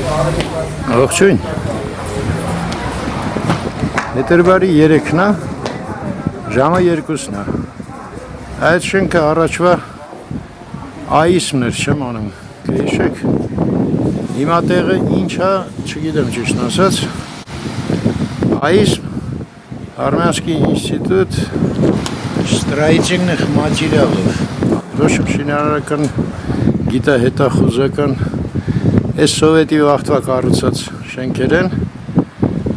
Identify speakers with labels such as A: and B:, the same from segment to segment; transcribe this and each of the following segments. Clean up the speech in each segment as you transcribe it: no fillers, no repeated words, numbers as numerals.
A: Ողջույն։ Փետրվարի 3-ն է, ժամը 2-ն է։ Այդ շենքը առաջվա այիսմն էր, չեմ անում, կհիշեք։ Հիմա տեղը ինչ է, չգիտեմ ճիշտ ասած։ Այիսմ, Армянский институт строительных материалов։ Ռոշը շինարարական գիտահետախուզական այս սովետի վաղտվա կառուցած շենքեր են,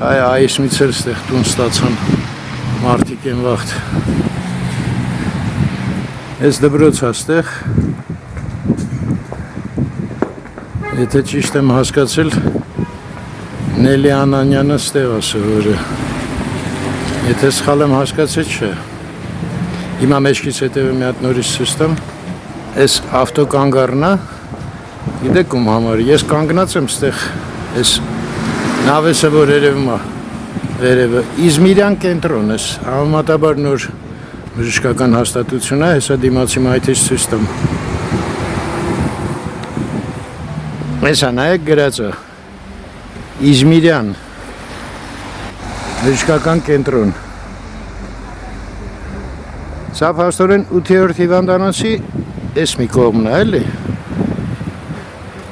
A: այիսմից էր ստեղ տուն ստացան մարդիկ են վաղտ։ Այս դպրոց հաստեղ, եթե ճիշտ եմ հասկացել, Նելի Անանյանը ստեղ է սովորը։ Եթե սխալ եմ հասկացել, չէ։ Հիմա մեջքից հետևը մի հատ նորից ցույց տամ։ Այս ավտոկանգառն է, գիտեք ում համար, ես կանգնած եմ ստեղ, այս նավեսը որ երևում է, վերևը, Իզմիրյան կենտրոն ես, համեմատաբար նոր բժշկական հաստատություն է, հեսա դիմացի մայթից ցույց տամ։ Հեսա նայեք գրածը, Իզմիրյան բժշկական կենտրոն։ Սա փաստորեն 8-րդ հիվանդանոցի էս մի կողմն է, էլի։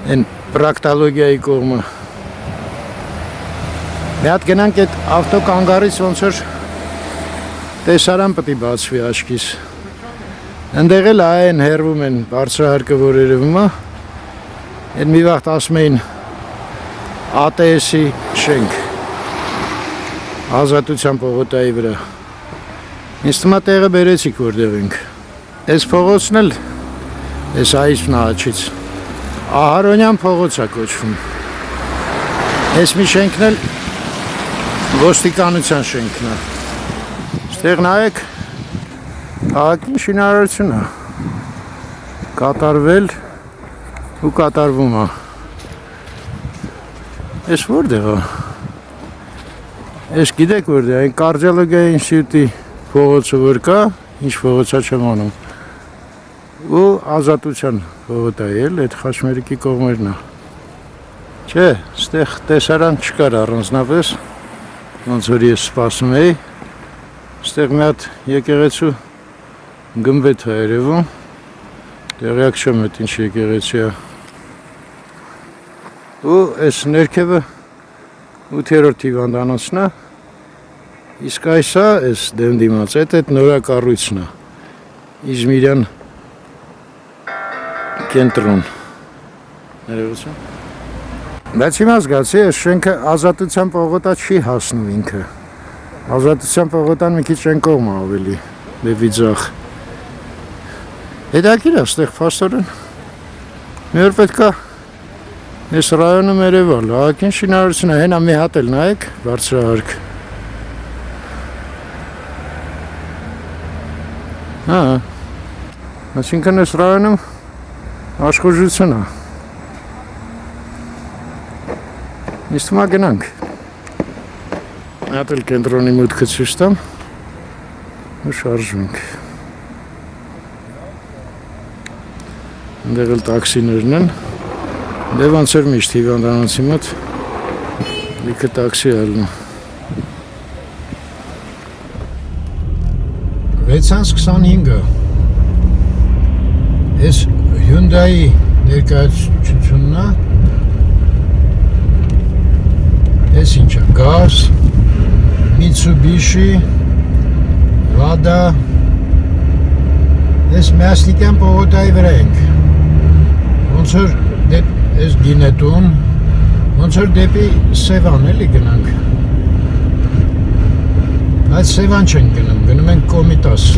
A: Են պրակտոլոգիայի կողմը։ Մի հատ գնանք այդ ավտոկանգառից ոնց որ տեսարան պետք է բացվի աչքիս։ Այնտեղ էլ այն հերվում են բարձրահարկը որ երևում է։ Այդ մի վաղտ ասում էին ATS-ի շենք։ Ազատության պողոտայի վրա։ Ինձ թվում է տեղը բերեցիք որտեղ ենք։ Այս փողոցն էլ այս այիսմն աչից Ահարոնյան փողոց է կոչվում։ Այս մի շենքն էլ ոստիկանության շենքն է։ Ստեղ նայեք քաղաքի շինարարություն է։ Կատարվել ու կատարվում է։ Այս որտեղ է։ Ես գիտեք որտեղ է, այն կարդիոլոգիայի ինստիտուտի փողոցը որ կա, ինչ փողոցա չեմ անում։ Ու ազատության փողոց է էլ, այդ Խաչմերուկի կողմերն է։ Չէ, ստեղ տեսարան չկար առանձնապես, ոնց որ ես սպասում էի, ստեղ մի հատ եկեղեցու գմբեթ է երևում, տեղյակ չեմ այդ ինչ եկեղեցի է։ Ու այս ներքևը 8-րդ հիվանդանոցն է, իսկ այսա, այս դեմ դիմաց, այդ նորակառույցն է, Իզմիրյան կենտրոն։ Ներողություն։ Բայց հիմա զգացի, այս շենքը ազատության պողոտա չի հասնում ինքը։ Ազատության պողոտան մի քիչ այն կողմը ավելի, բևի ձախ։ Հետաքրքիր է, ստեղ փաստորեն։ Մի օր պետք է այս ռայոնում երևալ, ահագին շինարարություն է, հենա մի հատ էլ նայեք, բարձրահարկ։ Հա, այսինքն այս ռայոնում աշխուժություն է։ Ինձ թվում է գնանք։ Մի հատ էլ կենտրոնի մուտքը ցույց տամ ու շարժվենք։ Այնտեղ էլ տաքսիներն են։ Դե ոնց էր միշտ հիվանդանոցի մոտ լիքը տաքսի ալնում։ 625-ը Այս Hyundai ներկայացությունն է։ Այս ինչ է, գազ, Mitsubishi, Lada, այս Միասնիկյան պողոտայի վրա ենք։ Ոնց որ այս գինետուն, ոնց որ դեպի Սևան էլի գնանք։ Բայց Սևան չենք գնում ենք Կոմիտաս։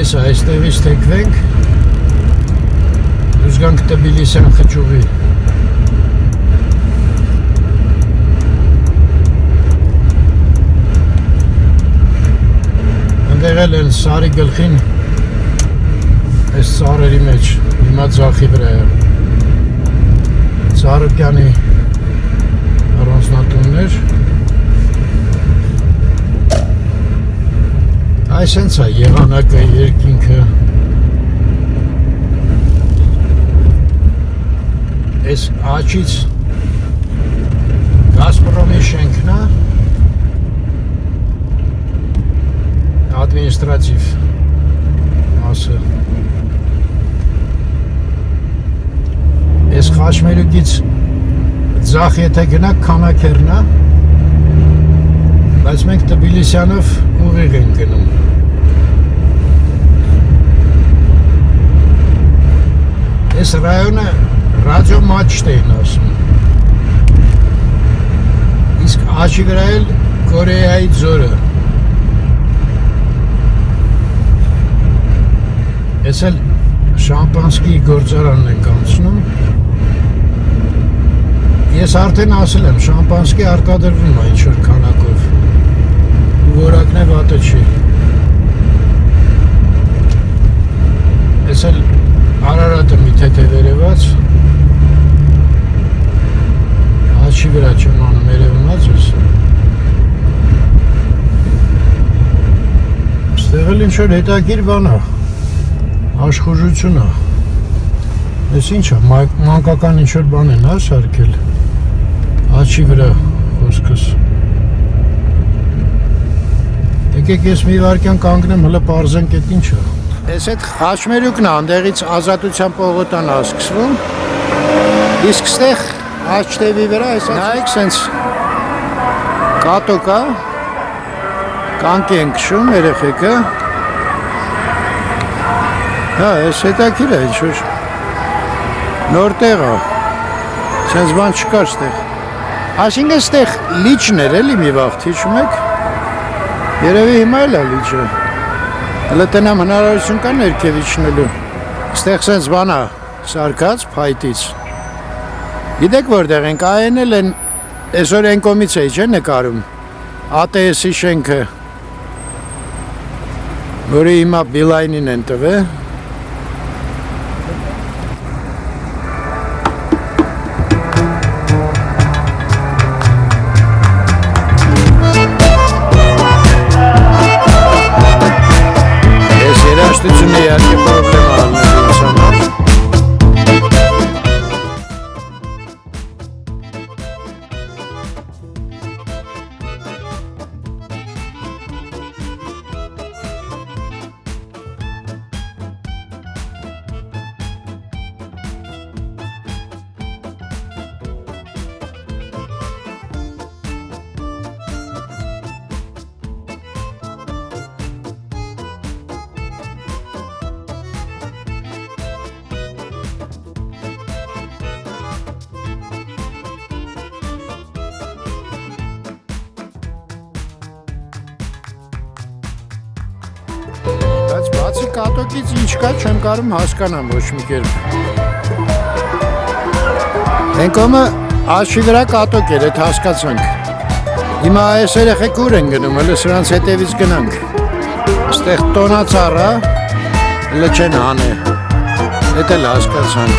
A: Այս այստեղից թեքվենք, դուրս գանք Թբիլիսյան խճուղի։ Այնտեղ էլ են սարի գլխին, այս սարերի մեջ, հիմա ձախի վրա է։ Ծառուկյանի առանձնատուններ։ Այս հենց է եղանակը, երկինքը։ Այս աչից Գազպրոմի շենքն է, ադմինիստրատիվ մասը։ Այս Խաշմերուկից ձախ եթե գնաք Քանաքերն է, բայց մենք Թբիլիսյանով ուղիղ ենք գնում։ Այս ռայոնը ռադիո մաչտ էին ասում։ Իսկ աչի վրա էլ Կորեայի ձորը։ Ես էլ շամպանսկի գործարանն ենք անցնում։ Ես արդեն ասել եմ, շամպանսկի արտադրվում է ինչ-որ քանակով։ Որակն է վատը չի։ Ես էլ Արարատը մի թեթե վերևած, աչի վրա չեմ անում երևնած ես։ Ստեղ էլ ինչ-որ հետաքրքիր բան է, աշխուժություն է։ Ես ինչ է, մանկական ինչ-որ բան են սարքել, աչի վրա խոսքս։ Եկեք ես մի վարկյան կանգնեմ, հլը պարզենք էդ ինչ է։ Ես այդ Խաշմերուկն է, անդեղից Ազատության պողոտան է սկսվում, իսկ ստեղ աչտևի վրա նայեք սենց կատոկ է, կանքի են քշում երեխեքը, հա, ես հետաքրքիր է ինչ-որ նոր տեղ է, սենց բան չկար ստեղ, այսինքն ստեղ լիճն էր էլի մի վաղ հիշում եք, երևի հիմա էլ է լիճը։ Հələ տնամ հնարավորություն կա ներքև իջնելու։ Ստեղ սենց բան է սարքած փայտից։ Գիտեք որտեղ ենք, այն էլ են այսօր այն կողմից է չէ նկարում։ ATS-ի շենքը, որը հիմա Beeline-ին են տվել։ Երաշտությունը իհարկե պրոբլեմա ալնել ինձ համար։ Բայց բացի կատոկից ինչ կա չեմ կարում հասկանամ ոչ մի կերպ։ Են կոմը աչի վրա կատոկ էր, էդ հասկացանք։ Հիմա այս երեխեք ուր են գնում, հələ սրանց հետևից գնանք։ Ստեղ տոնածառ է, հələ չեն հանե։ Էդ էլ հասկացանք։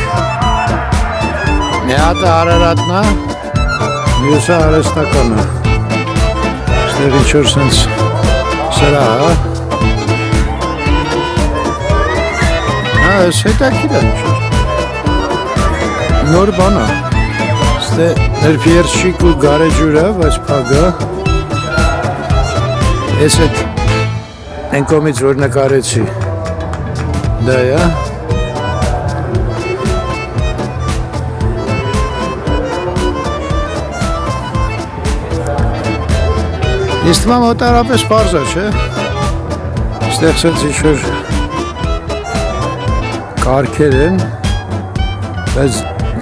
A: Մի հատը Արարատն է, մյուսը Արհեստականը։ Ստեղ ինչ-որ սենց սրա է։ Այս հետաքրքիր է ինչ-որ նոր բան է, ստե ներփիերշիկ ու գարեջուր է, բայց փագ է, ես էդ այն կողմից որ նկարեցի, դա է, ես թվում մոտարապես պարզ է, չէ, ստեղ սենց ինչ-որ կարգեր են, բայց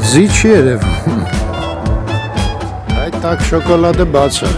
A: ձի չի երևում, այդ տակ շոկոլադը բաց է։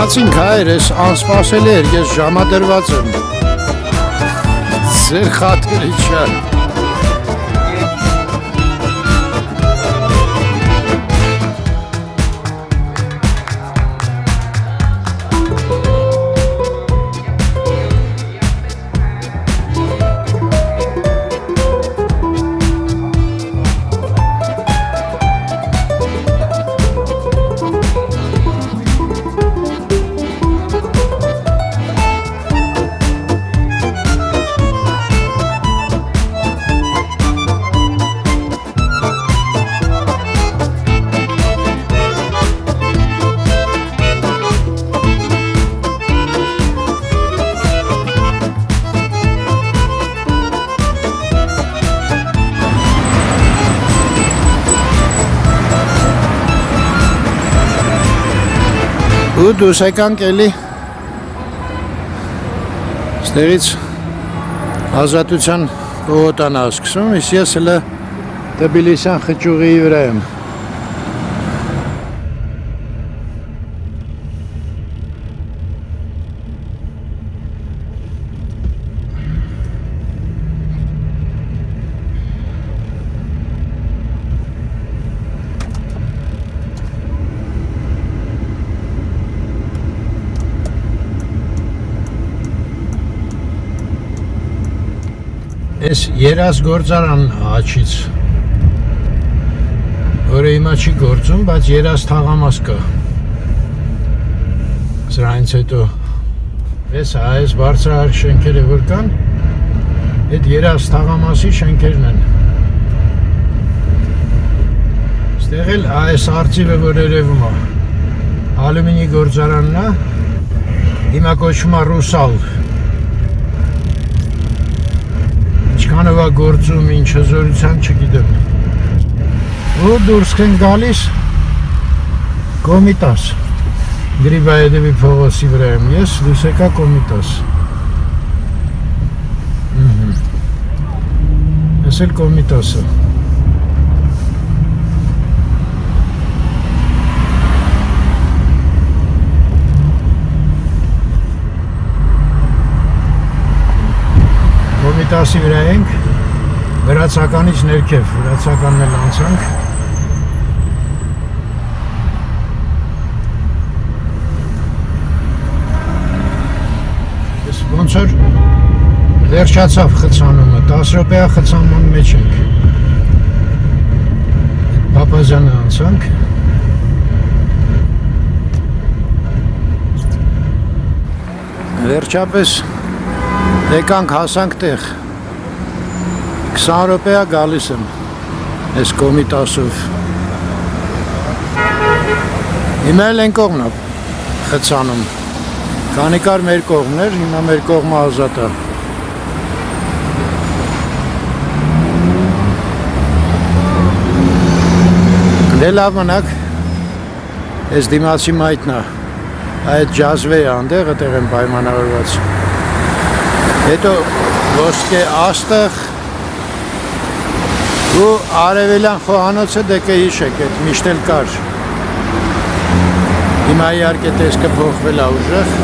A: Գնացինք հայր, ես անսպասելի էր, ես ժամադրված եմ։ Ձեր խաթերի չար։ Ու դուս եկանք էլի ստերից ազատության պողոտան ասկսում, ես հլը Թբիլիսյան խճուղի վրա եմ։ Ես երաս գործարան աչից, որը հիմա չի գործում, բայց երաս թաղամաս կա։ Սրանից հետո ես այս բարձրահարկ շենքերը որ կան, այդ երաս թաղամասի շենքերն են։ Ստեղ էլ այս արծիվը որ երևում է, ալումինի գործարանն է, հիմա կոչվում է Ռուսալ։ Ինչքանով է գործում, ինչ հզորության չգիտեմ։ Ու դուրս են գալիս Կոմիտաս։ Գրիբայեդևի փողոցի վրա եմ ես, դուրս եկա Կոմիտաս։ Ես էլ Կոմիտասը։ Կոմիտասի վրա ենք, վրացականից ներքև, վրացականն էլ անցանք։ Ես ոնց որ վերջացավ խցանումը, 10 րոպեա խցանման մեջ ենք։ Պապազյանը անցանք։ Վերջապես եկանք հասանք տեղ, 20 րոպեա գալիս եմ, ես Կոմիտասով։ Հիմա էլ են կողմն խցանում, քանի կար մեր կողմներ, հիմա մեր կողմը ազատ է։ Դե լավ մնաք, ես դիմացի մայտնա, այդ ջազվեի անդեղ, այդեղ եմ պայմանավորված։ Հետո ոսկե աստղ ու արևելյան խոհանոցը դեկը հիշեք, այդ միշտ էլ կար։ Հիմա իհարկե տեսքը փոխվել է ուժեղ։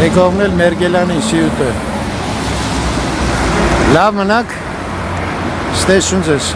A: Եկողն էլ Մերգելանի սիուտը։ Լավ մնաք, ստեսուն ձեզ։